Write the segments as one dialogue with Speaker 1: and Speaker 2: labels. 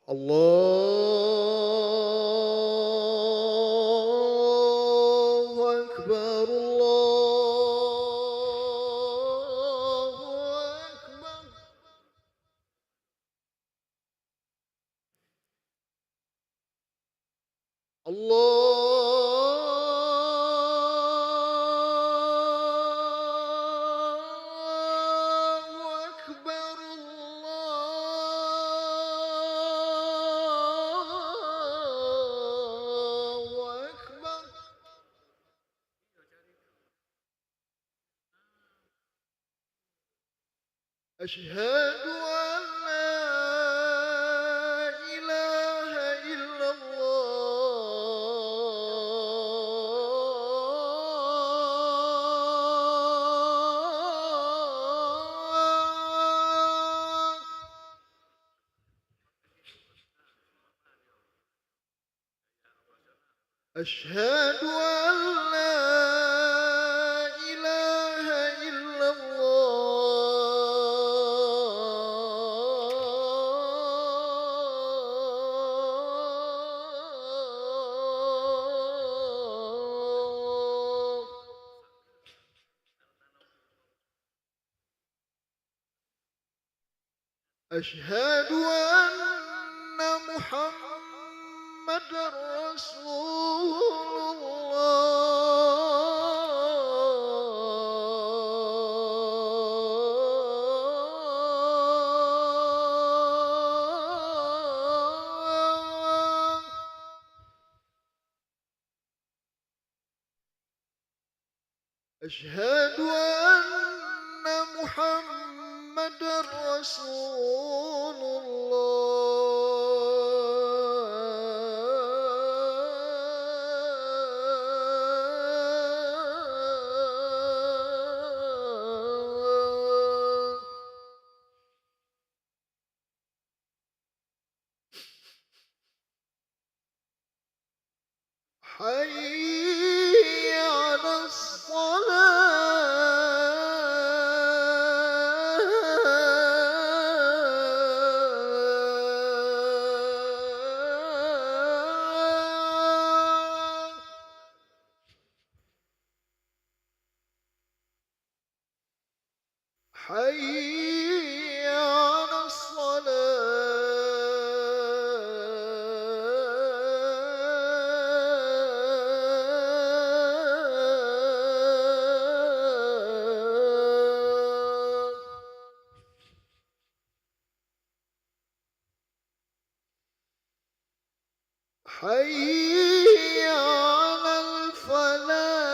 Speaker 1: الله أكبر الله أكبر. الله أكبر الله أكبر. أشهد أن لا إله إلا الله. أشهد أن لا إله إلا الله. أشهد أن محمد رسول الله. أشهد أن محمد رسول الله. حي على الصلاة. حي على الصلاة. حي على الفلاح.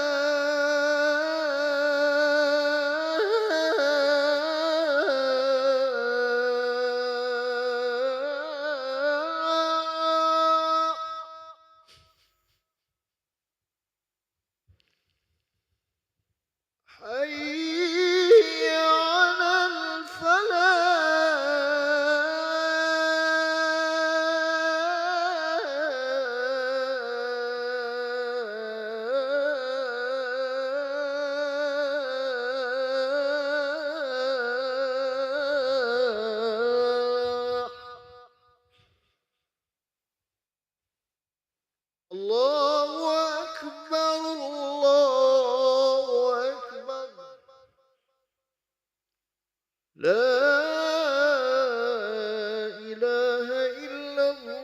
Speaker 1: حي على الفلاح. الله أكبر الله أكبر. لا إله إلا الله.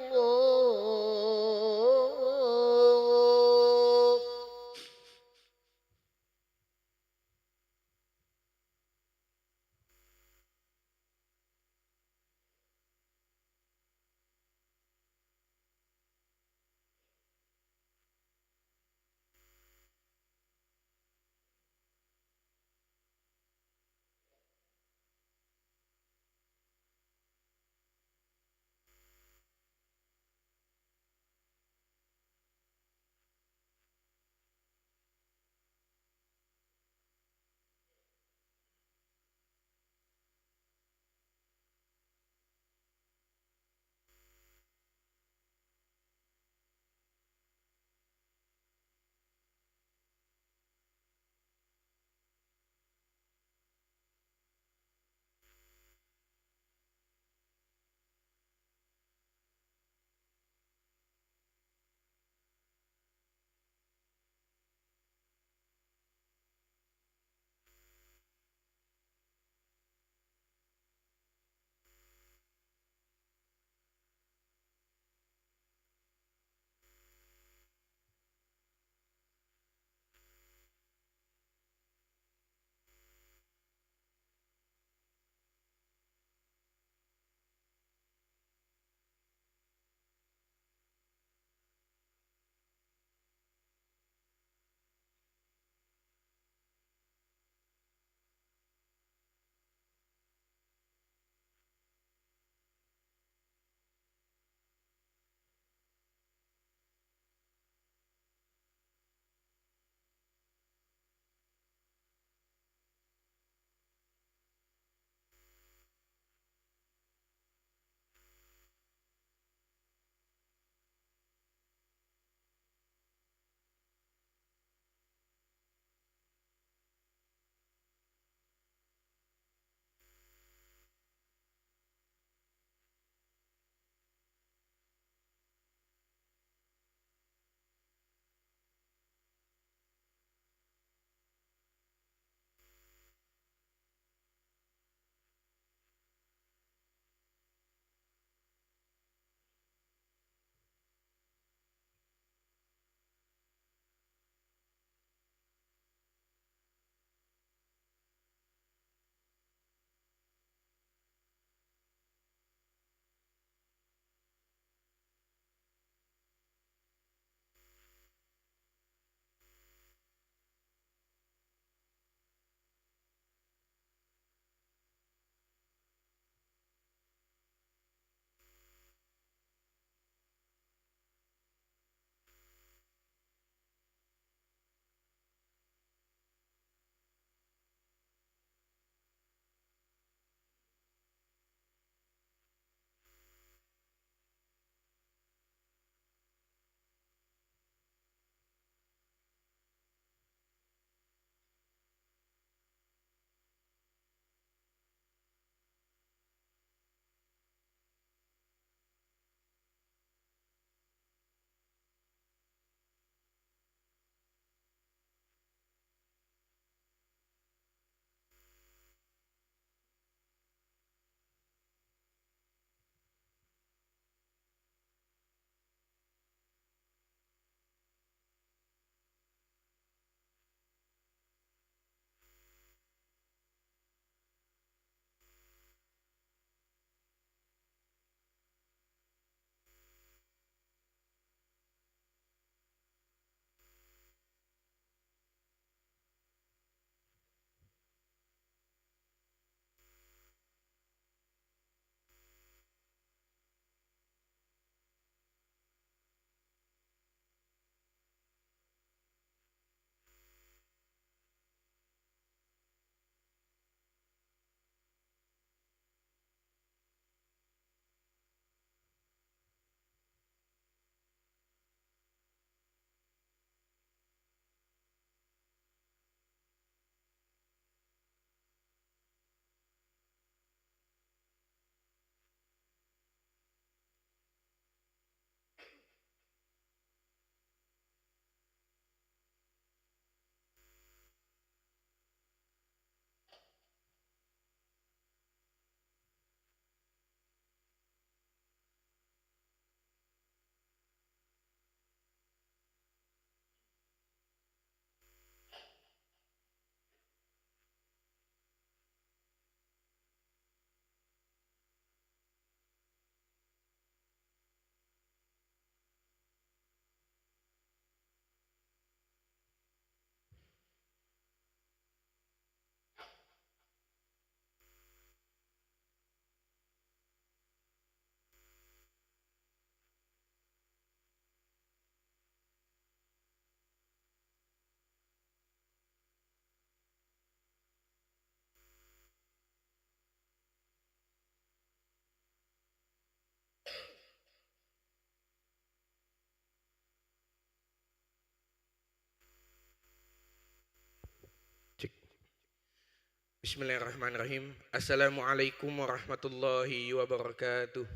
Speaker 2: Bismillahirrahmanirrahim. Assalamualaikum warahmatullahi wabarakatuh.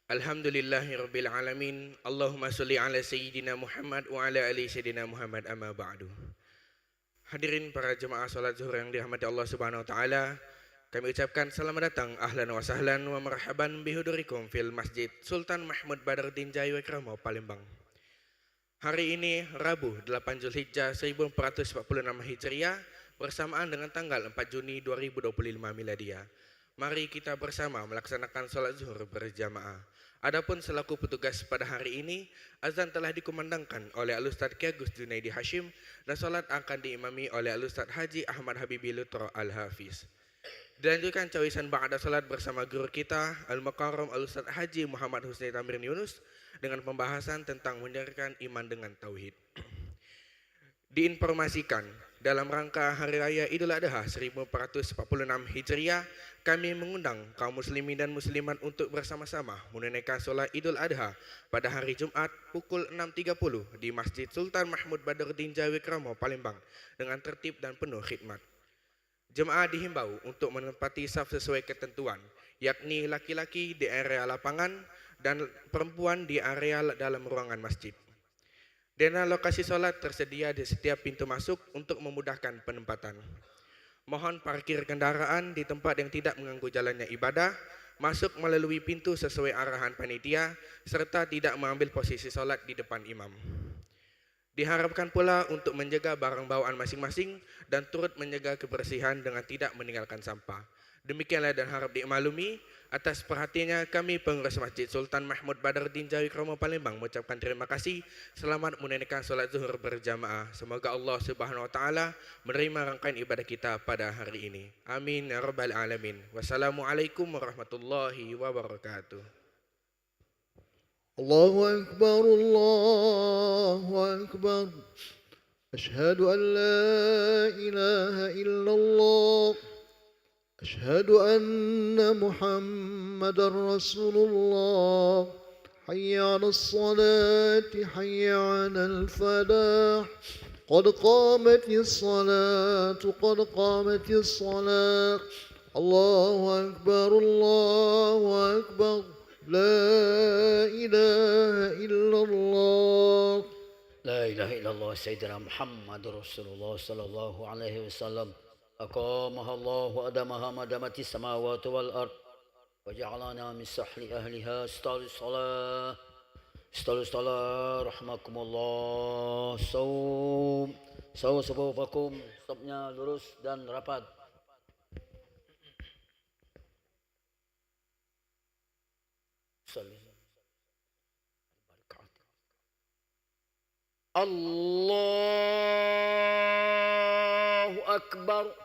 Speaker 2: Alhamdulillahirabbil alamin. Allahumma sholli ala sayyidina Muhammad wa ala ali sayyidina Muhammad amma ba'du. Hadirin para jemaah salat zuhur yang dirahmati Allah Subhanahu wa taala, kami ucapkan selamat datang ahlan wa sahlan wa marhaban bihudurikum fil Masjid Sultan Mahmud Badruddin Jaya Wikrama Palembang. Hari ini Rabu 8 Zulhijjah 1446 Hijriah bersamaan dengan tanggal 4 Juni 2025 Miladiah. Mari kita bersama melaksanakan sholat zuhur berjamaah. Adapun selaku petugas pada hari ini, azan telah dikumandangkan oleh Al-Ustaz Ki Agus Junaidi Hashim dan sholat akan diimami oleh Al-Ustaz Haji Ahmad Habibi Lutro Al-Hafiz. Dilanjutkan cawisan ba'da salat bersama guru kita Al-Mukarram Al-Ustaz Haji Muhammad Husni Tamrin Yunus dengan pembahasan tentang menjaringan iman dengan tauhid. Diinformasikan dalam rangka Hari Raya Idul Adha 1446 Hijriah, kami mengundang kaum muslimin dan muslimat untuk bersama-sama menunaikan solat Idul Adha pada hari Jumat pukul 6.30 di Masjid Sultan Mahmud Badruddin Jaya Wikrama Palembang dengan tertib dan penuh khidmat. Jemaah dihimbau untuk menempati saf sesuai ketentuan, yakni laki-laki di area lapangan dan perempuan di area dalam ruangan masjid. Dana lokasi solat tersedia di setiap pintu masuk untuk memudahkan penempatan. Mohon parkir kendaraan di tempat yang tidak mengganggu jalannya ibadah, masuk melalui pintu sesuai arahan panitia, serta tidak mengambil posisi solat di depan imam. Diharapkan pula untuk menjaga barang bawaan masing-masing dan turut menjaga kebersihan dengan tidak meninggalkan sampah. Demikianlah dan harap dimaklumi. Atas perhatiannya kami pengurus Masjid Sultan Mahmud Badruddin Jaya Wikrama Palembang mengucapkan terima kasih. Selamat menunaikan solat zuhur berjamaah. Semoga Allah Subhanahu wa taala menerima rangkaian ibadah kita pada hari ini. Amin ya rabbal alamin. Wassalamualaikum warahmatullahi wabarakatuh.
Speaker 1: الله أكبر الله أكبر أشهد أن لا إله إلا الله أشهد أن محمدا رسول الله حي على الصلاة حي على الفلاح قد قامت الصلاة قد قامت الصلاة الله أكبر الله أكبر لا إله إلا الله
Speaker 3: لا إله إلا الله سيدنا محمد رسول الله صلى الله عليه وسلم أقامها الله وأدمها ما دامت السماوات والأرض وجعلنا من سحل أهلها استغفر الصلاة استغفر الصلاة رحمكم الله saw sufufakum, stopnya lurus dan rapat. Allahu Akbar.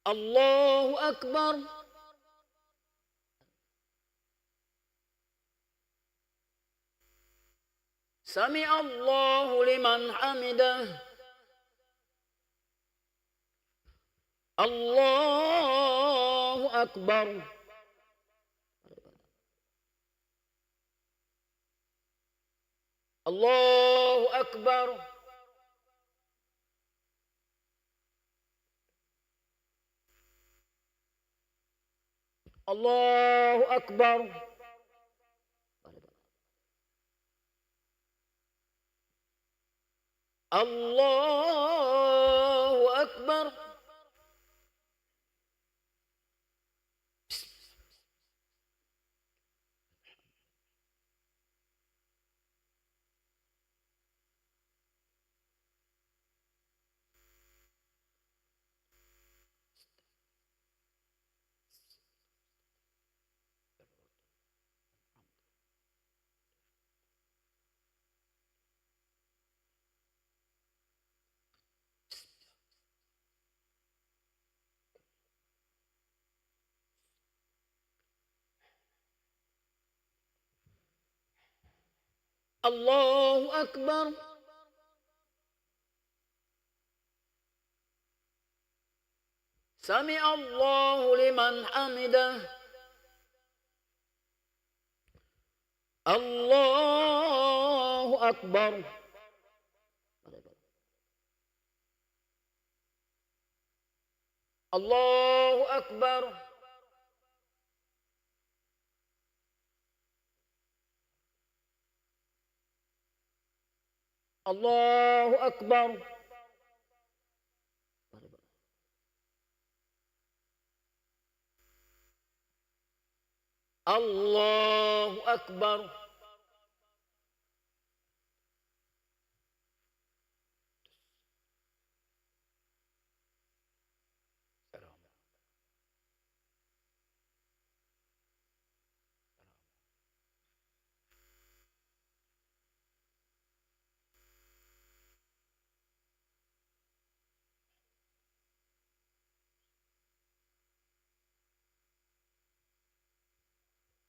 Speaker 3: Allahu Akbar. Sami Allahu liman hamidah. Allahu Akbar. Allahu Akbar. Allahu Akbar. Allahu Akbar. Allahu Akbar. Sami Allahu liman hamidah. Allahu Akbar. Allahu Akbar. Allahu Akbar. Allahu Akbar.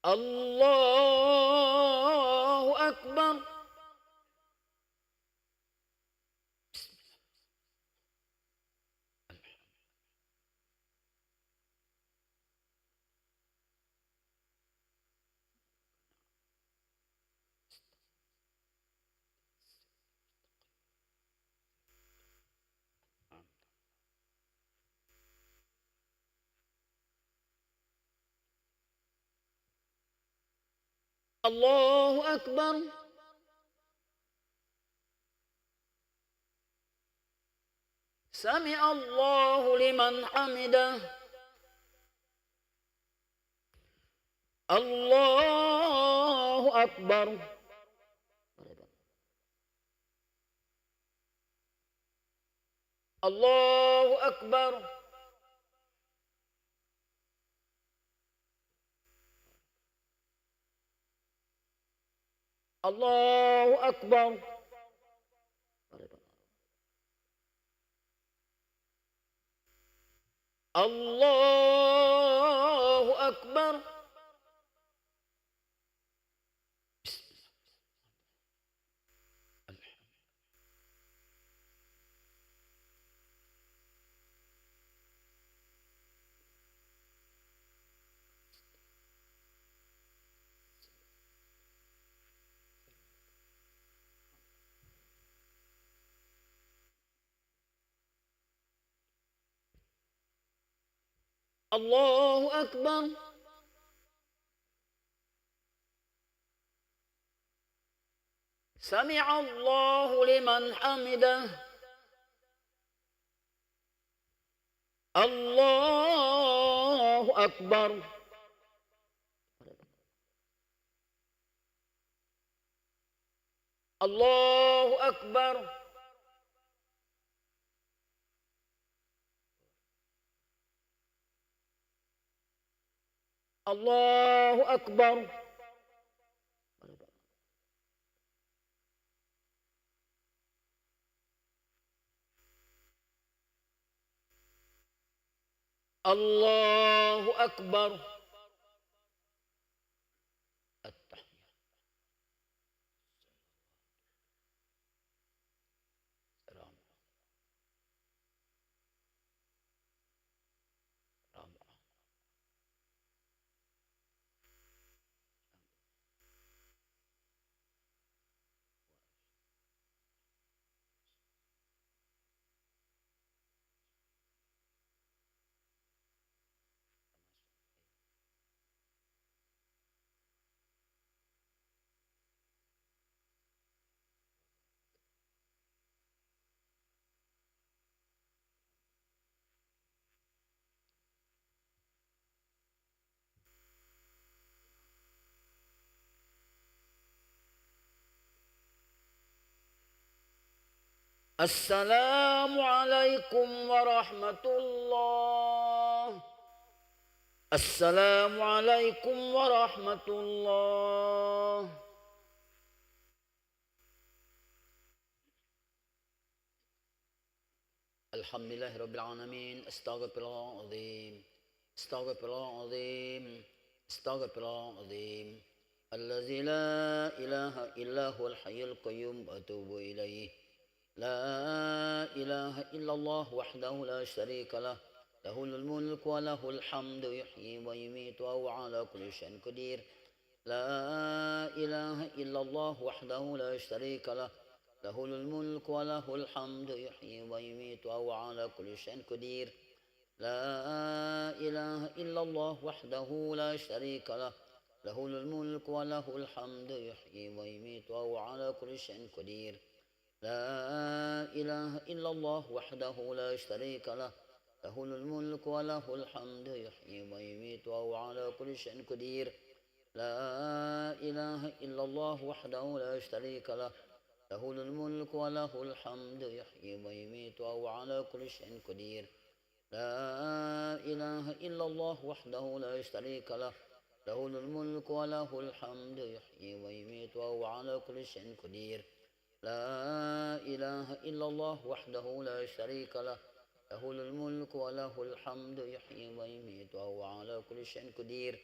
Speaker 3: Allahu Akbar. Allahu Akbar. Sami Allahu liman hamidah. Allahu Akbar. Allahu Akbar. Allahu Akbar. Allahu Akbar. Allahu Akbar. Sami Allahu liman hamidah. Allahu Akbar. Allahu Akbar. Allahu Akbar. Allahu Akbar. Assalamualaikum warahmatullah. Assalamualaikum warahmatullah. Alhamdulillahi rabbil alamin. Astaghfirullahaladzim. Astaghfirullahaladzim. Astaghfirullahaladzim. Allazi la ilaha illa huwal hayyul qayyum wa atubu ilaih. لا إله إلا الله وحده لا شريك له له الملك وله الحمد يحيي ويميت وهو على كل شيء قدير لا إله إلا الله وحده لا شريك له له الملك وله الحمد يحيي ويميت وهو على كل شيء قدير لا إله إلا الله وحده لا شريك له له الملك وله الحمد يحيي ويميت وهو على كل شيء قدير لا إله إلا الله وحده لا شريك له له الملك وله الحمد يحيي ويميت وهو على كل شيء قدير لا إله إلا الله وحده لا شريك له له الملك وله الحمد يحيي ويميت وهو على كل شيء قدير لا إله إلا الله وحده لا شريك له له الملك وله الحمد يحيي ويميت وهو على كل شيء قدير لا إله إلا الله وحده لا شريك له له الملك وله الحمد يحيي ويميت وهو على كل شيء قدير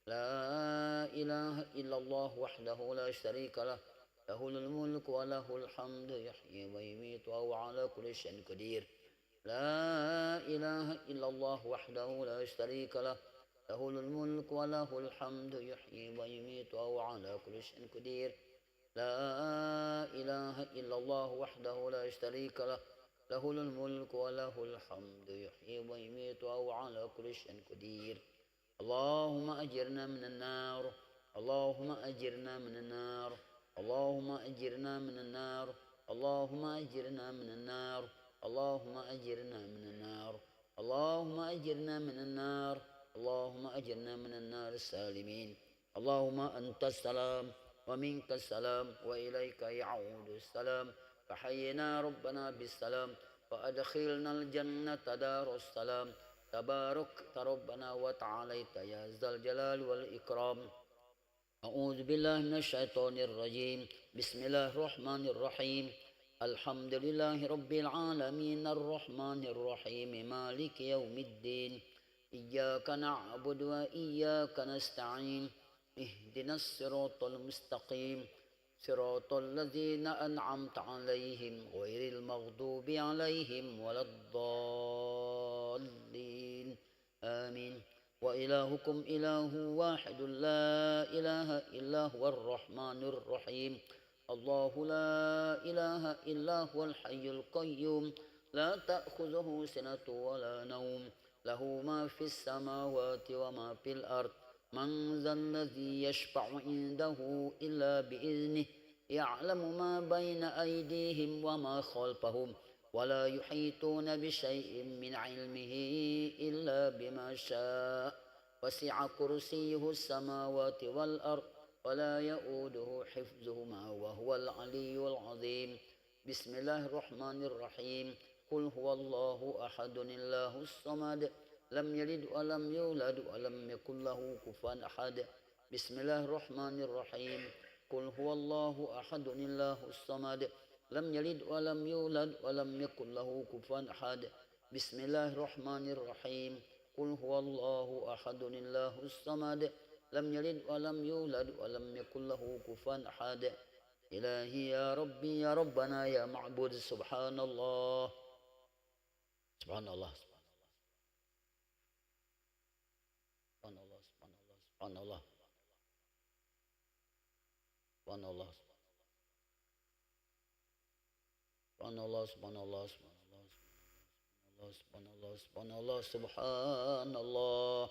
Speaker 3: لا إله إلا الله وحده لا شريك له له الملك وله الحمد يحيي ويميت وهو على كل شيء قدير لا إله إلا الله وحده لا شريك له له الملك وله الحمد يحيي ويميت وهو على كل شيء قدير لا إله إلا الله وحده لا شريك له له الملك وله الحمد يحيي ويميت وهو على كل شيء قدير اللهم أجرنا من النار اللهم أجرنا من النار اللهم أجرنا من النار اللهم أجرنا من النار اللهم أجرنا من النار اللهم أجرنا من النار اللهم أجرنا من النار السالمين اللهم أنت السلام ومنك السلام وإليك يعود السلام فحينا ربنا بالسلام وأدخلنا الجنة دار السلام تباركت ربنا وتعاليت يا ذا الجلال والإكرام أعوذ بالله من الشيطان الرجيم بسم الله الرحمن الرحيم الحمد لله رب العالمين الرحمن الرحيم مالك يوم الدين إياك نعبد وإياك نستعين اهدنا الصراط المستقيم صراط الذين أنعمت عليهم غير المغضوب عليهم ولا الضالين آمين وإلهكم إله واحد لا إله إلا هو الرحمن الرحيم الله لا إله إلا هو الحي القيوم لا تأخذه سنة ولا نوم له ما في السماوات وما في الأرض من ذا الذي يشفع عنده إلا بإذنه يعلم ما بين أيديهم وما خلفهم ولا يحيطون بشيء من علمه إلا بما شاء وسع كرسيه السماوات والأرض ولا يؤوده حفظهما وهو العلي العظيم بسم الله الرحمن الرحيم قل هو الله أحد الله الصمد لم يلد ولم يولد ولم يكن له كفوا أحد بسم الله الرحمن الرحيم قل هو الله أحد الله الصمد لم يلد ولم يولد ولم يكن له كفوا أحد بسم الله الرحمن الرحيم قل هو الله أحد الله الصمد لم يلد ولم يولد ولم يكن له كفوا أحد إلهي يا ربي يا ربنا يا معبود سبحان الله سبحان الله سبحان الله سبحان الله سبحان الله سبحان الله سبحان الله سبحان الله سبحان الله سبحان الله سبحان الله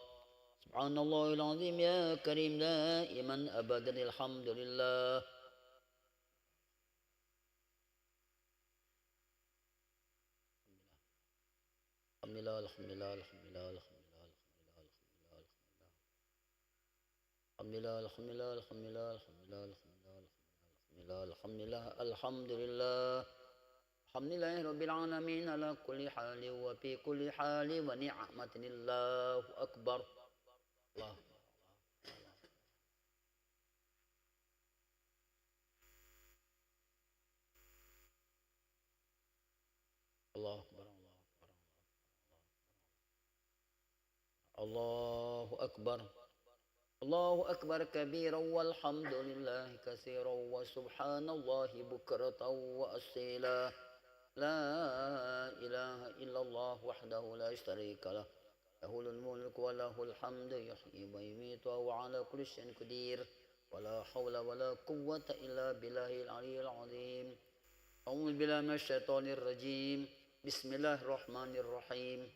Speaker 3: سبحان الله العظيم يا كريم دائما أبدا الحمد لله الحمد لله الحمد لله الحمد لله الحمد لله الحمد لله الحمد لله الحمد لله الحمد لله الحمد لله الحمد لله الحمد لله الحمد لله الحمد لله رب العالمين على كل حال وفي كل حال ونعمة الله أكبر. الله الله أكبر. الله أكبر. الله أكبر كبيرا والحمد لله كثيرا وسبحان الله بكرة وأصيلا. لا إله إلا الله وحده لا شريك له له الملك وله الحمد يحيي ويميت وهو على كل شيء قدير ولا حول ولا قوة إلا بالله العلي العظيم. أعوذ بالله من الشيطان الرجيم. بسم الله الرحمن الرحيم.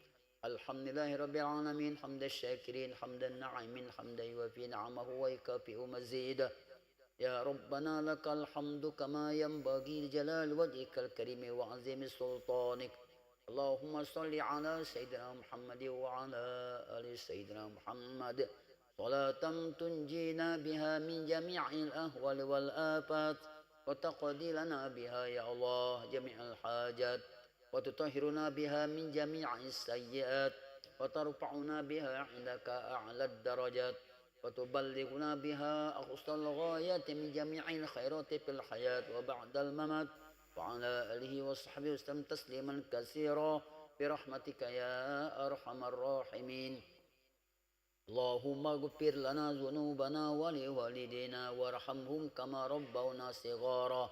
Speaker 3: الحمد لله رب العالمين حمد الشاكرين حمد الناعمين حمدا يوفي نعمه ويكافئ مزيده. يا ربنا لك الحمد كما ينبغي لجلال وجهك الكريم وعظيم سلطانك. اللهم صل على سيدنا محمد وعلى آل سيدنا محمد صلاة تنجينا بها من جميع الأهوال والآفات وتقضي لنا بها يا الله جميع الحاجات وتطهرنا بها من جميع السيئات وترفعنا بها عندك أعلى الدرجات وتبلغنا بها أقصى الغايات من جميع الخيرات في الحياة وبعد الممات. وعلى آله وصحبه وسلم تسليما كثيرا برحمتك يا أرحم الراحمين. اللهم اغفر لنا ذنوبنا ولوالدينا وارحمهم كما ربونا صغارا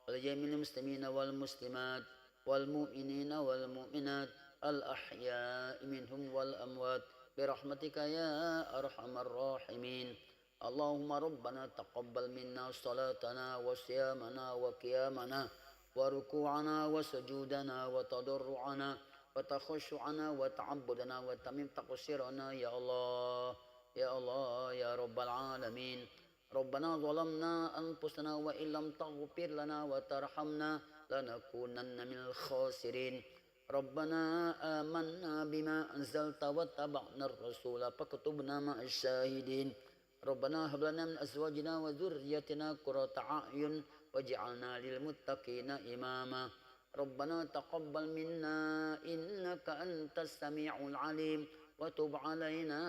Speaker 3: ولجميع المسلمين والمسلمات والمؤمنين والمؤمنات الأحياء منهم والأموات برحمتك يا أرحم الراحمين. اللهم ربنا تقبل منا صلاتنا وصيامنا وقيامنا وركوعنا وسجودنا وتضرعنا وتخشعنا وتعبدنا وتمم تقصيرنا يا الله يا الله يا رب العالمين. ربنا ظلمنا أنفسنا وإن لم تغفر لنا وترحمنا لنكونن من الخاسرين. ربنا آمنا بما أنزلت واتبعنا الرسول فاكتبنا مع الشاهدين. ربنا هب لنا من أزواجنا وذريتنا قرة أعين واجعلنا للمتقين إماما. ربنا تقبل منا إنك أنت السميع العليم وتب علينا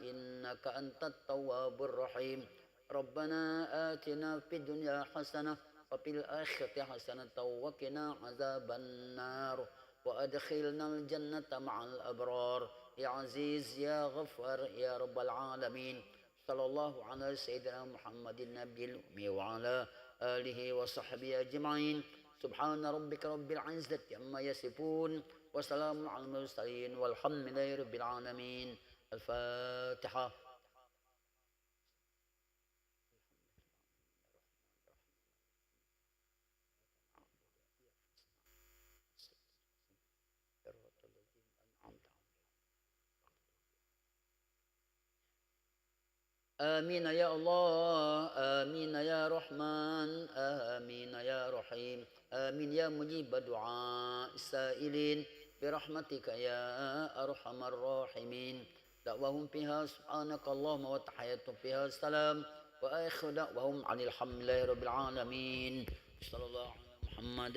Speaker 3: إنك أنت التواب الرحيم. ربنا آتنا في الدنيا حسنة وفي الآخرة حسنة وقنا عذاب النار وأدخلنا الجنة مع الأبرار يا عزيز يا غفار يا رب العالمين. صلى الله على سيدنا محمد النبي الأمي وعلى آله وصحبه أجمعين. سبحان ربك رب العزة عما يصفون وسلام على المرسلين والحمد لله رب العالمين. الفاتحة. آمين يا الله آمين يا رحمن آمين يا رحيم آمين يا مجيب دعاء السائلين برحمتك يا أرحم الراحمين. دعوهم فيها سبحانك اللهم وتحياتهم فيها السلام وآخر دعوهم عن الحمد لله رب العالمين. صلى الله على محمد.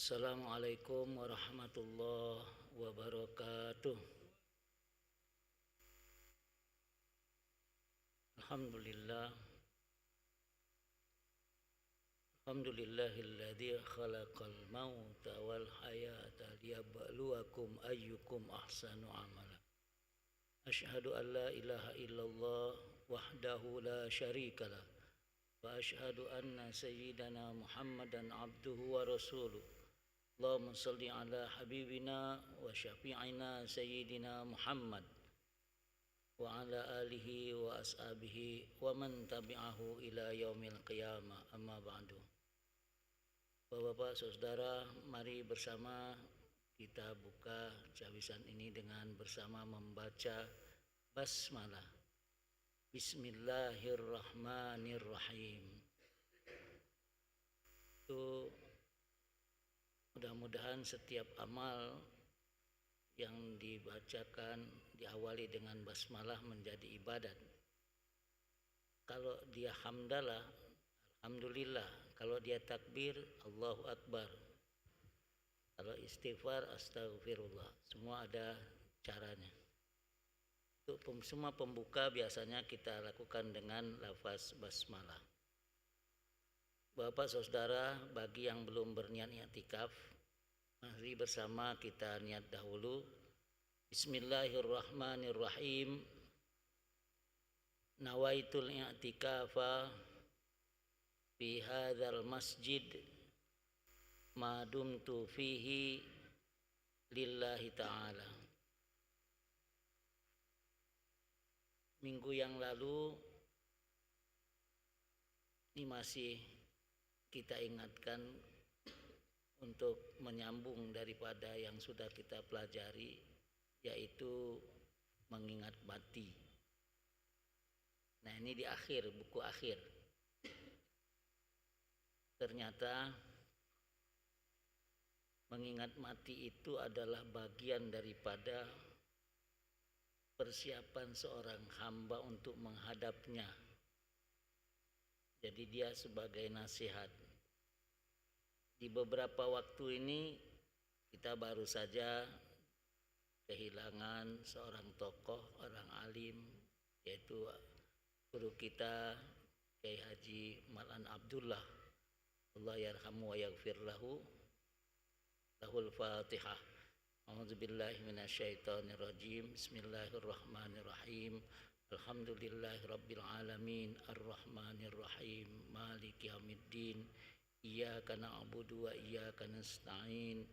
Speaker 3: Assalamualaikum warahmatullahi wabarakatuh. Alhamdulillah. Alhamdulillahilladzi khalaqal mauta wal hayata liyabluwakum ayyukum ahsanu amala. Asyhadu an la ilaha illallah wahdahu la syarikalah wa asyhadu anna sayyidana Muhammadan abduhu wa rasuluh. Allahumma salli ala habibina wa syafi'ina sayyidina Muhammad wa ala alihi wa ashabihi wa man tabi'ahu ila yaumil qiyamah, amma ba'du. Bapak-bapak, saudara, mari bersama kita buka cawisan ini dengan bersama membaca basmalah. Bismillahirrahmanirrahim. Itu mudah-mudahan setiap amal yang dibacakan diawali dengan basmalah menjadi ibadat. Kalau dia hamdalah, alhamdulillah. Kalau dia takbir, Allahu Akbar. Kalau istighfar, astagfirullah. Semua ada caranya. Untuk semua pembuka biasanya kita lakukan dengan lafaz basmalah. Bapak saudara, bagi yang belum berniat i'tikaf, mari bersama kita niat dahulu. Bismillahirrahmanirrahim. Nawaitul i'tikafa fi hadzal masjid ma dumtu fihi lillahi ta'ala. Minggu yang lalu ini masih kita ingatkan untuk menyambung daripada yang sudah kita pelajari, yaitu mengingat mati. Nah, ini di akhir, buku akhir. Ternyata mengingat mati itu adalah bagian daripada persiapan seorang hamba untuk menghadapnya. Jadi dia sebagai nasihat. Di beberapa waktu ini kita baru saja kehilangan seorang tokoh, orang alim, yaitu guru kita Kiai Haji Malan Abdullah. Allah yarhamu wa yaghfir lahu. Lahul Fatihah. A'udzubillahi minasyaitonirrajim. Bismillahirrahmanirrahim. Alhamdulillahirabbil alamin arrahmanirrahim maliki yaumiddin. Iyyaka na'budu wa iyyaka nasta'in.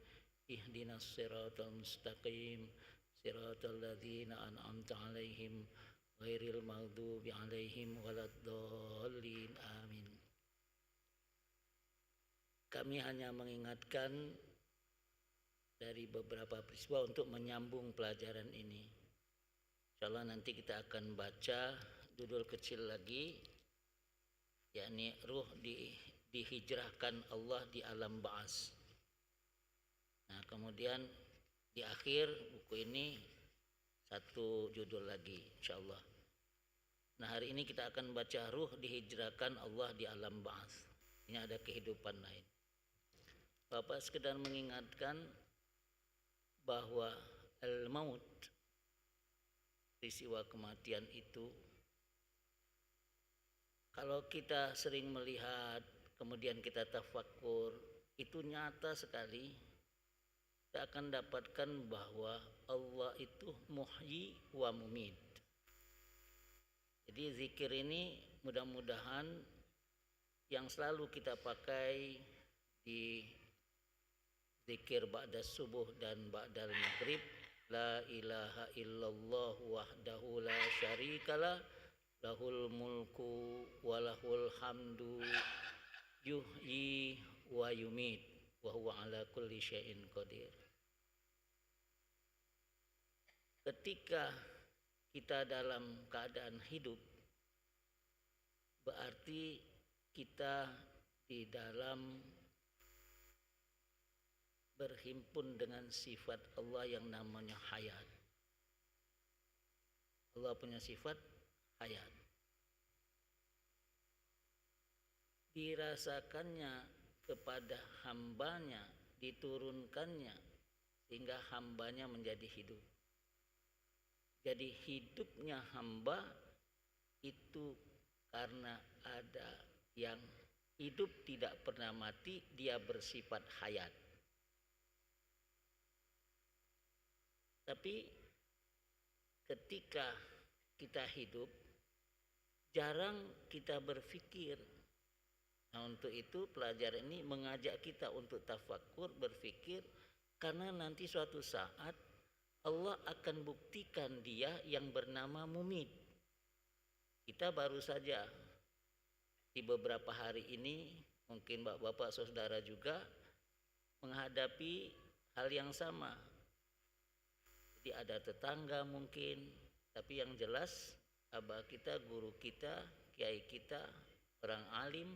Speaker 3: Ihdinas siratal mustaqim. Siratal ladzina an'amta 'alaihim ghairil maghdubi 'alaihim waladdallin. Amin. Kami hanya mengingatkan dari beberapa peristiwa untuk menyambung pelajaran ini. Insyaallah nanti kita akan baca judul kecil lagi, yakni ruh dihijrahkan Allah di alam ba'as. Nah, kemudian di akhir buku ini satu judul lagi insyaallah. Nah, hari ini kita akan baca ruh dihijrahkan Allah di alam ba'as. Ini ada kehidupan lain. Bapak sekedar mengingatkan bahwa al-maut, peristiwa kematian itu, kalau kita sering melihat kemudian kita tafakkur, itu nyata sekali. Kita akan dapatkan bahwa Allah itu muhyi wa mumit. Jadi zikir ini mudah-mudahan yang selalu kita pakai di zikir ba'da subuh dan ba'dal maghrib, la ilaha illallah wahdahu la syarikalah, lahul mulku wa lahul hamdu yuhyi wa yumit wa huwa ala kulli syai'in qadir. Ketika kita dalam keadaan hidup, berarti kita di dalam berhimpun dengan sifat Allah yang namanya hayat. Allah punya sifat hayat. Dirasakannya kepada hambanya diturunkannya sehingga hambanya menjadi hidup. Jadi hidupnya hamba itu karena ada yang hidup tidak pernah mati, dia bersifat hayat. Tapi ketika kita hidup, jarang kita berpikir. Nah, untuk itu pelajaran ini mengajak kita untuk tafakkur, berpikir, karena nanti suatu saat Allah akan buktikan dia yang bernama Mumit. Kita baru saja di beberapa hari ini, mungkin bapak-bapak saudara juga menghadapi hal yang sama. Jadi ada tetangga mungkin, tapi yang jelas abah kita, guru kita, kiai kita, orang alim.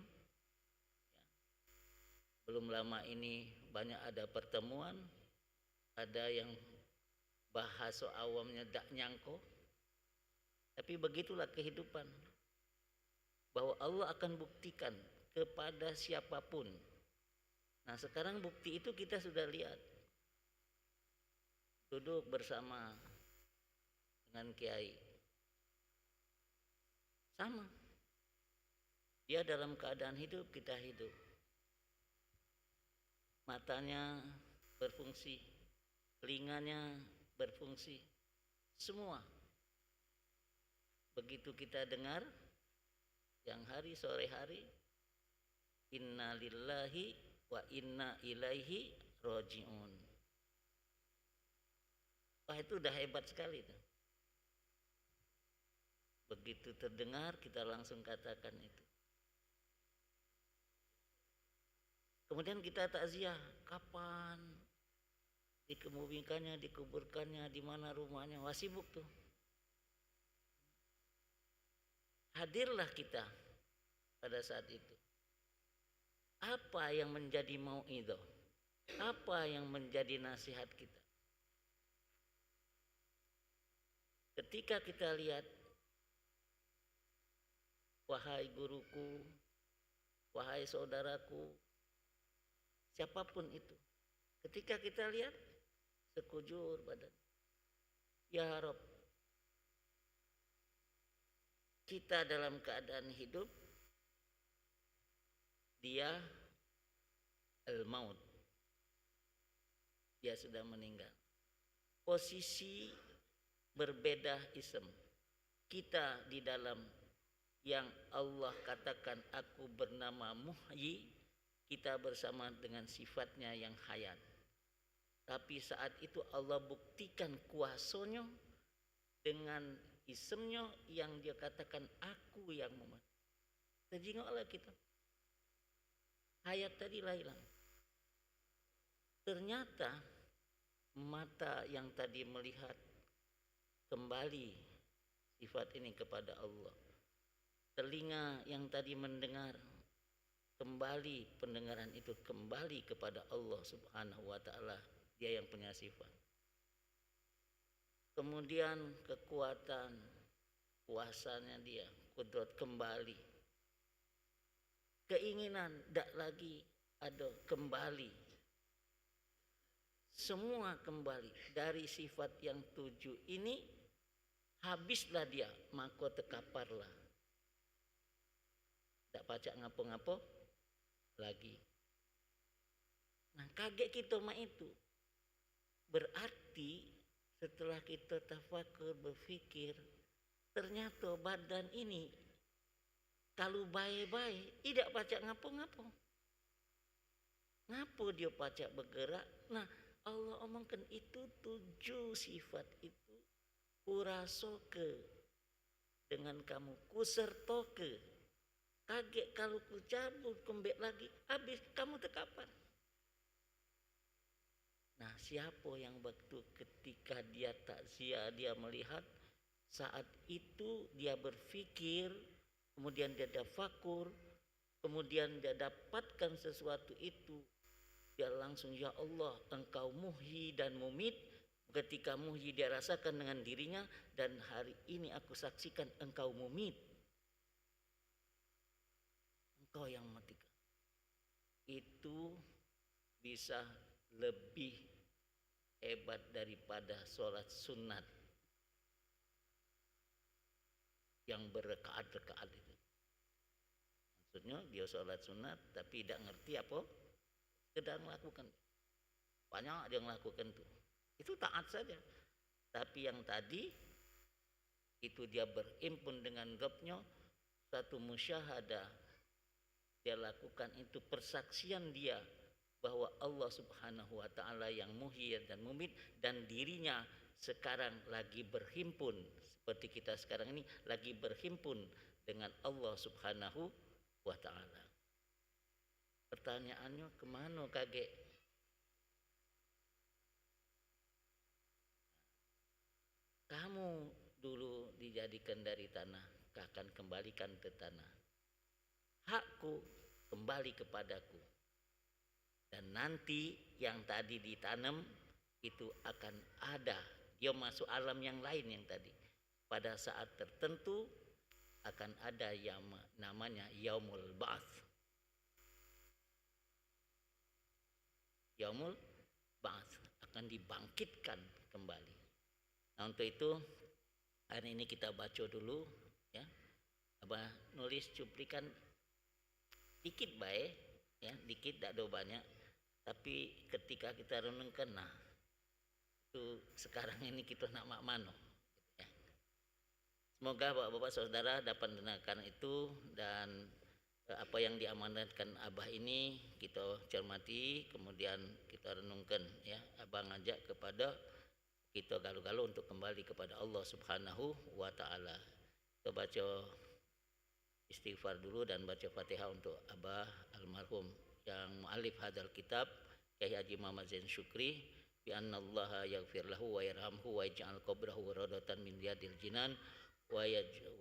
Speaker 3: Belum lama ini banyak ada pertemuan, ada yang bahasa awamnya dak nyangko. Tapi begitulah kehidupan, bahwa Allah akan buktikan kepada siapapun. Nah, sekarang bukti itu kita sudah lihat. Duduk bersama dengan kiai, sama, dia dalam keadaan hidup, kita hidup. Matanya berfungsi, telinganya berfungsi, semua. Begitu kita dengar yang hari sore hari, inna lillahi wa inna ilaihi roji'un. Wah, itu udah hebat sekali tuh. Begitu terdengar kita langsung katakan itu. Kemudian kita takziah, kapan dikebumikannya, dikuburkannya, di mana rumahnya, wah sibuk tuh. Hadirlah kita pada saat itu. Apa yang menjadi mau'idhah? Apa yang menjadi nasihat kita? Ketika kita lihat, wahai guruku, wahai saudaraku, siapapun itu, ketika kita lihat, sekujur badan, ya Rob, kita dalam keadaan hidup, dia al-maut, dia sudah meninggal. Posisi berbeda isem. Kita di dalam yang Allah katakan aku bernama Muhyi, kita bersama dengan sifatnya yang hayat. Tapi saat itu Allah buktikan kuasanya dengan isemnya yang dia katakan aku yang memati. Terjengoklah kita. Hayat tadi hilang. Ternyata mata yang tadi melihat kembali sifat ini kepada Allah. Telinga yang tadi mendengar, kembali pendengaran itu kembali kepada Allah Subhanahu wa ta'ala. Dia yang punya sifat. Kemudian kekuatan, kuasanya dia, kudrat kembali. Keinginan tidak lagi ada, kembali. Semua kembali dari sifat yang 7 ini. Habislah dia, maka tekaparlah. Tak pacak ngapo-ngapo lagi. Nah, kaget kita mak itu. Berarti setelah kita tafakur, berfikir, ternyata badan ini kalau baik-baik tidak pacak ngapo-ngapo. Ngapo dia pacak bergerak? Nah, Allah omongkan itu 7 sifat itu. Kurasoke dengan kamu, kusertoke. Kaget kalau ku cabut kembali lagi, habis kamu terkapar. Nah, siapa yang waktu ketika dia takziah, dia melihat saat itu dia berpikir, kemudian dia tafakur, kemudian dia dapatkan sesuatu itu, dia langsung, ya Allah, engkau muhyi dan mumit. Ketika muhyi dia rasakan dengan dirinya, dan hari ini aku saksikan engkau mumit. Engkau yang matikan. Itu bisa lebih hebat daripada sholat sunat yang berrekaat-rekaat itu. Maksudnya dia sholat sunat tapi tidak ngerti apa sedang melakukan. Banyak dia melakukan itu taat saja. Tapi yang tadi itu dia berimpun dengan Rabbnya, satu musyahadah dia lakukan, itu persaksian dia bahwa Allah Subhanahu wa taala yang muhyi dan mumit, dan dirinya sekarang lagi berhimpun seperti kita sekarang ini lagi berhimpun dengan Allah Subhanahu wa taala. Pertanyaannya, kemana kakek? Kamu dulu dijadikan dari tanah, akan kembalikan ke tanah. Hakku kembali kepadaku. Dan nanti yang tadi ditanam itu akan ada, dia masuk alam yang lain yang tadi. Pada saat tertentu akan ada yang namanya Yaumul Ba'ats. Yaumul Ba'ats akan dibangkitkan kembali. Nah, untuk itu hari ini kita baca dulu ya. Abah nulis cuplikan dikit baik ya, dikit tak ada banyak. Tapi ketika kita renungkan, nah itu sekarang ini kita nak mak mano ya. Semoga bapak-bapak saudara dapat mendengarkan itu, dan apa yang diamanatkan Abah ini kita cermati, kemudian kita renungkan ya. Abah ngajak kepada kita galau-galau untuk kembali kepada Allah Subhanahu wa taala. Kita baca istighfar dulu dan baca Fatihah untuk Abah almarhum yang mu'alif hadal kitab, Kyai Haji Muhammad Zain Syukri, bi annallaha yaghfir lahu wa yarhamhu wa yaj'al qabrahu radatan min riyadil jinan wa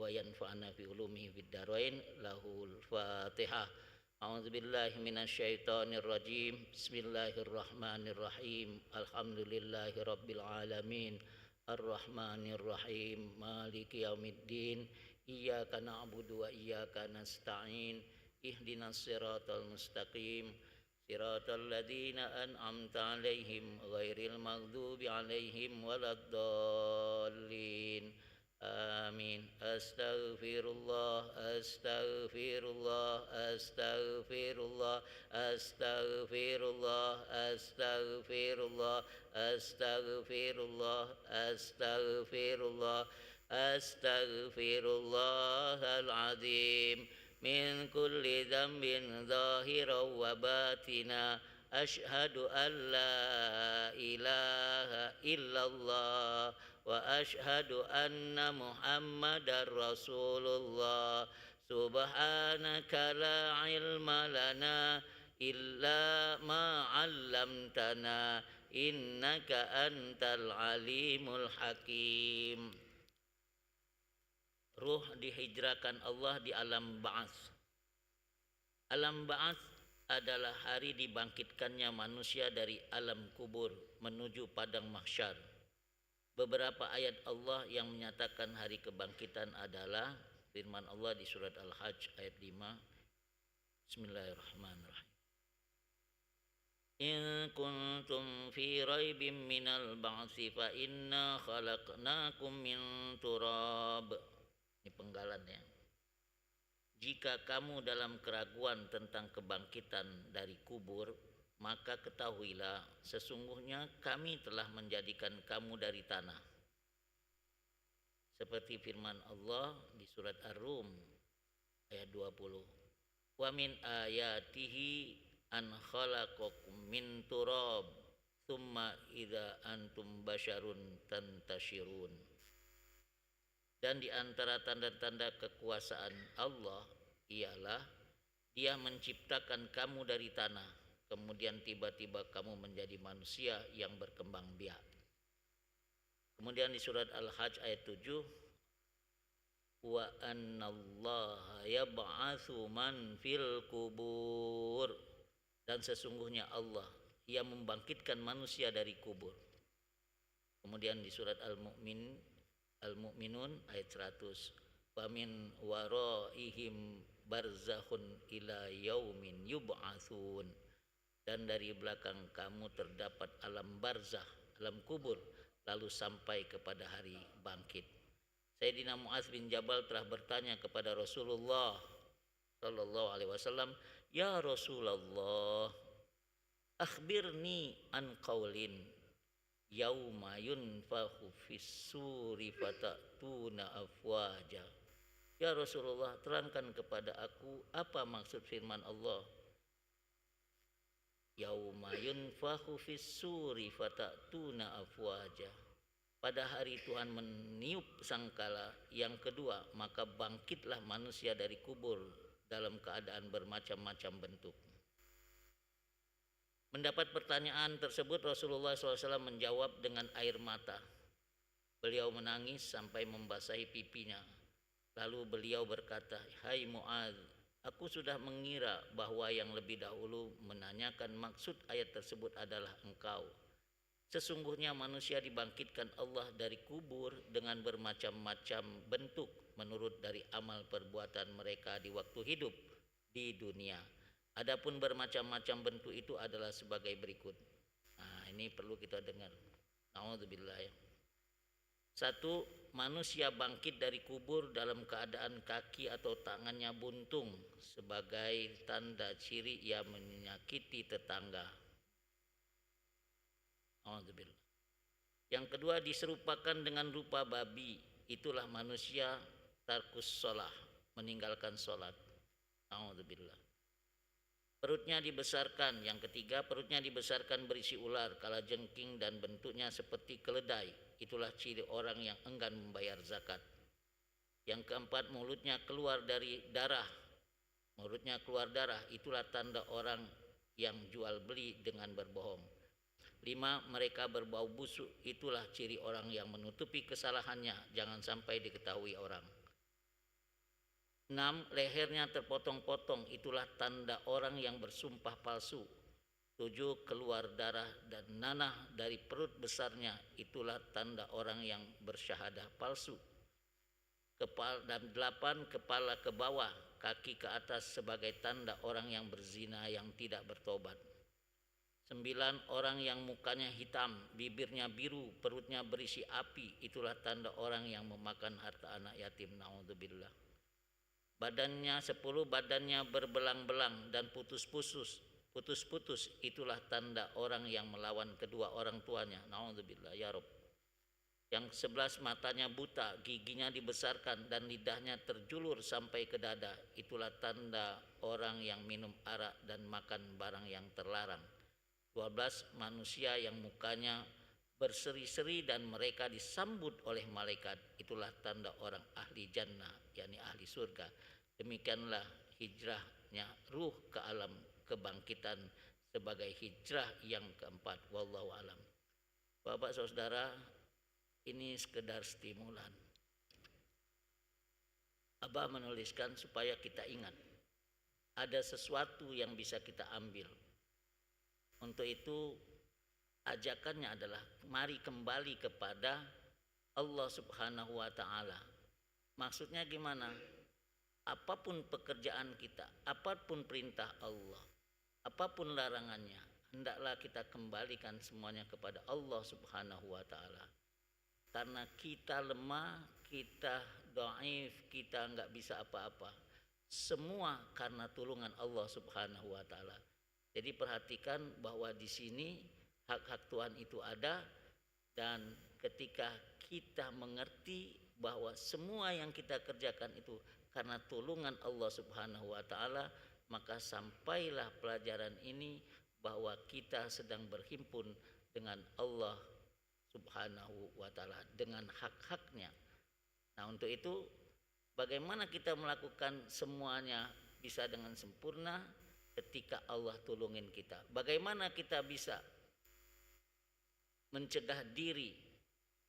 Speaker 3: yanfa'ana fi ulumihi fid darain. Lahul Fatihah. A'udzubillahi minasyaitonir rajim. Bismillahirrahmanirrahim. Alhamdulillahirabbil alamin. Arrahmanir rahim. Maliki yaumiddin. Iyyaka na'budu wa iyyaka nasta'in. Ihdinas siratal mustaqim. Siratal ladzina an'amta 'alaihim ghairil maghdubi 'alaihim waladdallin. Amin. Astaghfirullah, astaghfirullah, astaghfirullah, astaghfirullah, astaghfirullah, astaghfirullah, astaghfirullah, astaghfirullahal azim min kulli dzambin zahiran wa batina. Asyhadu an la ilaha illallah wa asyhadu anna Muhammadar Rasulullah. Subhanaka la ilma lana illa ma 'allamtana innaka antal alimul hakim. Ruh dihijrahkan Allah di alam ba'ats. Alam ba'ats adalah hari dibangkitkannya manusia dari alam kubur menuju padang mahsyar. Beberapa ayat Allah yang menyatakan hari kebangkitan adalah firman Allah di surat Al-Hajj ayat 5. Bismillahirrahmanirrahim. In kuntum fi raibim minal ba'tsi fa inna khalaqnakum min turab. Ini penggalannya. Jika kamu dalam keraguan tentang kebangkitan dari kubur, maka ketahuilah sesungguhnya kami telah menjadikan kamu dari tanah. Seperti firman Allah di surat Ar-Rum ayat 20. Wa min ayatihi an khalaqakum min turab tsumma idza antum basyarun tantashirun. Dan di antara tanda-tanda kekuasaan Allah ialah Dia menciptakan kamu dari tanah, kemudian tiba-tiba kamu menjadi manusia yang berkembang biak. Kemudian di surat Al-Hajj ayat 7, wa annallaha yab'atsu man fil kubur, dan sesungguhnya Allah yang membangkitkan manusia dari kubur. Kemudian di surat Al-Mu'minun ayat 100, wa min waraihim barzakhun ila yaumin yub'atsun, dan dari belakang kamu terdapat alam barzah, alam kubur, lalu sampai kepada hari bangkit. Sayyidina Mu'adz bin Jabal telah bertanya kepada Rasulullah sallallahu alaihi wasallam, "Ya Rasulullah, akhbirni an qaulin yauma yunfakhu fis-suri fatatuna afwaja." Ya Rasulullah, terangkan kepada aku apa maksud firman Allah, yauma yunfakhu fis-suri fatatuna afwaja. Pada hari Tuhan meniup sangkala yang kedua, maka bangkitlah manusia dari kubur dalam keadaan bermacam-macam bentuk. Mendapat pertanyaan tersebut, Rasulullah SAW menjawab dengan air mata. Beliau menangis sampai membasahi pipinya. Lalu beliau berkata, "Hai Mu'adz, aku sudah mengira bahwa yang lebih dahulu menanyakan maksud ayat tersebut adalah engkau. Sesungguhnya manusia dibangkitkan Allah dari kubur dengan bermacam-macam bentuk menurut dari amal perbuatan mereka di waktu hidup di dunia. Adapun bermacam-macam bentuk itu adalah sebagai berikut." Nah, ini perlu kita dengar. Nauzubillah ya. 1. Manusia bangkit dari kubur dalam keadaan kaki atau tangannya buntung sebagai tanda ciri ia menyakiti tetangga. Alhamdulillah. Yang kedua, diserupakan dengan rupa babi, itulah manusia tarkus sholah, meninggalkan sholat. Alhamdulillah. Perutnya dibesarkan. Yang ketiga, perutnya dibesarkan berisi ular, kalajengking dan bentuknya seperti keledai, itulah ciri orang yang enggan membayar zakat. Yang keempat, mulutnya keluar dari darah. Mulutnya keluar darah, itulah tanda orang yang jual beli dengan berbohong. 5. Mereka berbau busuk, itulah ciri orang yang menutupi kesalahannya, jangan sampai diketahui orang. 6. Lehernya terpotong-potong, itulah tanda orang yang bersumpah palsu. 7. Keluar darah dan nanah dari perut besarnya, itulah tanda orang yang bersyahadah palsu. Dan 8. Kepala ke bawah, kaki ke atas sebagai tanda orang yang berzina yang tidak bertobat. 9. Orang yang mukanya hitam, bibirnya biru, perutnya berisi api, itulah tanda orang yang memakan harta anak yatim. Naudzubillah. Badannya 10, badannya berbelang-belang dan putus-putus, itulah tanda orang yang melawan kedua orang tuanya. Naudzubillah ya Rabb. Yang 11, matanya buta, giginya dibesarkan dan lidahnya terjulur sampai ke dada, itulah tanda orang yang minum arak dan makan barang yang terlarang. 12. Manusia yang mukanya berseri-seri dan mereka disambut oleh malaikat, itulah tanda orang ahli jannah, yakni ahli surga. Demikianlah hijrahnya ruh ke alam kebangkitan sebagai hijrah yang keempat. Wallahu alam. Bapak saudara, ini sekedar stimulan. Abah menuliskan supaya kita ingat ada sesuatu yang bisa kita ambil. Untuk itu ajakannya adalah mari kembali kepada Allah Subhanahu wa taala. Maksudnya gimana? Apapun pekerjaan kita, apapun perintah Allah, apapun larangannya, hendaklah kita kembalikan semuanya kepada Allah Subhanahu wa taala. Karena kita lemah, kita dhaif, kita enggak bisa apa-apa. Semua karena tulungan Allah Subhanahu wa taala. Jadi perhatikan bahwa di sini hak-hak Tuhan itu ada, dan ketika kita mengerti bahwa semua yang kita kerjakan itu karena tulungan Allah Subhanahu wa taala, maka sampailah pelajaran ini bahwa kita sedang berhimpun dengan Allah Subhanahu wa taala dengan hak-haknya. Nah, untuk itu bagaimana kita melakukan semuanya bisa dengan sempurna ketika Allah tulungin kita? Bagaimana kita bisa mencegah diri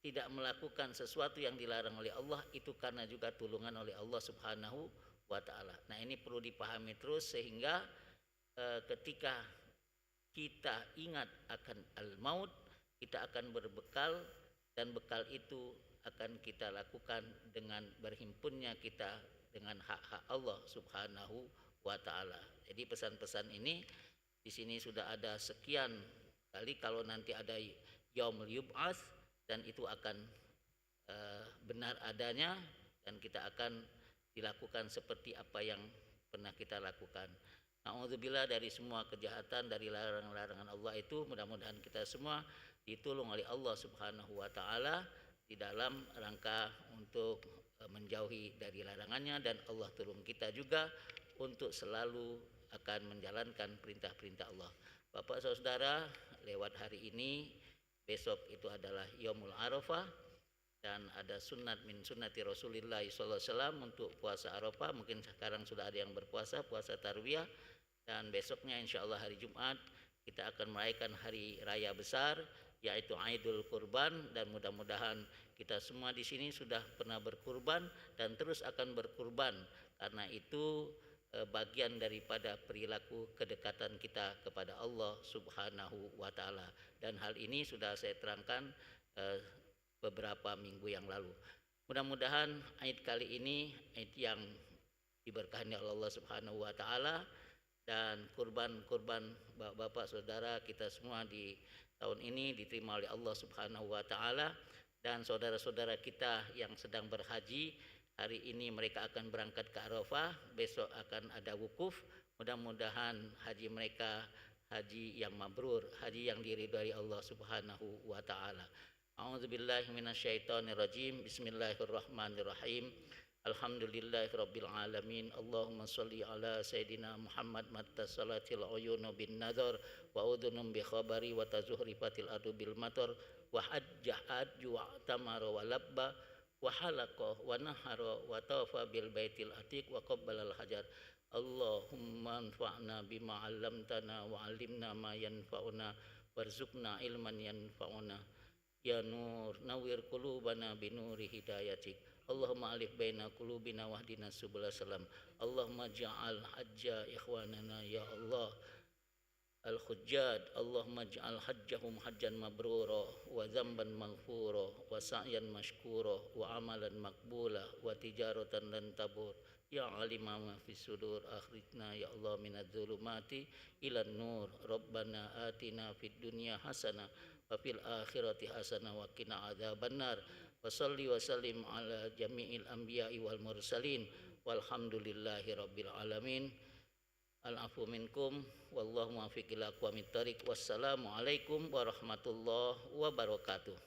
Speaker 3: tidak melakukan sesuatu yang dilarang oleh Allah? Itu karena juga tulungan oleh Allah Subhanahu wa taala. Nah, ini perlu dipahami terus sehingga ketika kita ingat akan al-maut, kita akan berbekal, dan bekal itu akan kita lakukan dengan berhimpunnya kita dengan hak-hak Allah Subhanahu wa taala. Jadi pesan-pesan ini Di sini sudah ada sekian kali kalau nanti ada yaumul yub'ats dan itu akan benar adanya dan kita akan dilakukan seperti apa yang pernah kita lakukan. Na'udzubillah dari semua kejahatan, dari larangan-larangan Allah itu. Mudah-mudahan kita semua ditolong oleh Allah Subhanahu wa taala di dalam rangka untuk menjauhi dari larangannya, dan Allah tolong kita juga untuk selalu akan menjalankan perintah-perintah Allah. Bapak saudara, lewat hari ini, besok itu adalah Yaumul Arafah dan ada sunat min sunnati Rasulillah sallallahu alaihi wasallam untuk puasa Arafah. Mungkin sekarang sudah ada yang berpuasa, puasa tarwiyah, dan besoknya insyaallah hari Jumat kita akan merayakan hari raya besar yaitu Aidul Kurban, dan mudah-mudahan kita semua di sini sudah pernah berkurban dan terus akan berkurban, karena itu bagian daripada perilaku kedekatan kita kepada Allah Subhanahu wa taala. Dan hal ini sudah saya terangkan beberapa minggu yang lalu. Mudah-mudahan Aid kali ini Aid yang diberkahi oleh Allah Subhanahu wa taala, dan kurban-kurban bapak saudara kita semua di tahun ini diterima oleh Allah Subhanahu wa taala. Dan saudara-saudara kita yang sedang berhaji, hari ini mereka akan berangkat ke Arafah, besok akan ada wukuf. Mudah-mudahan haji mereka haji yang mabrur, haji yang diridhai Allah Subhanahu wa taala. A'udzubillahi minasyaitonirrajim. Bismillahirrahmanirrahim. Alhamdulillahirabbil alamin. Allahumma shalli ala sayidina Muhammad mattasalatil uyunu bin nadhar wa udhunum bi khabari wa tazuhrifatil adu bil matar wa hajjat wa tamara wa labba wa halaqa wa nahara wa tawafa bil baitil atiq wa qabbalal hajar. Allahumma anfa'na bima 'allamtana wa 'allimna ma yanfa'una warzuqna ilman yanfa'una. Ya Nur, nawwir qulubana binuri hidayatik. Allahumma alif baina qulubina wahdina subul salam. Allahumma ja'al hajja ikhwanana ya Allah al-hujjad. Allahumma ja'al hajjahum hajjan mabrura wa dzamban maghfura wa sa'yan mashkura wa amalan maqbula wa tijaratan lan tabur. Ya alima ma fis sudur, akhrijna ya Allah minadz zulumati ilan nur. Rabbana atina fid dunya hasanah wa fil akhirati hasanah wa qina adzabannar. Wa shalli wa sallim ala jami'il anbiya'i wal mursalin walhamdulillahi rabbil alamin. Al-afu minkum wallahu muwaffiq ila aqwamit thariq. Wassalamu alaikum warahmatullahi wabarakatuh.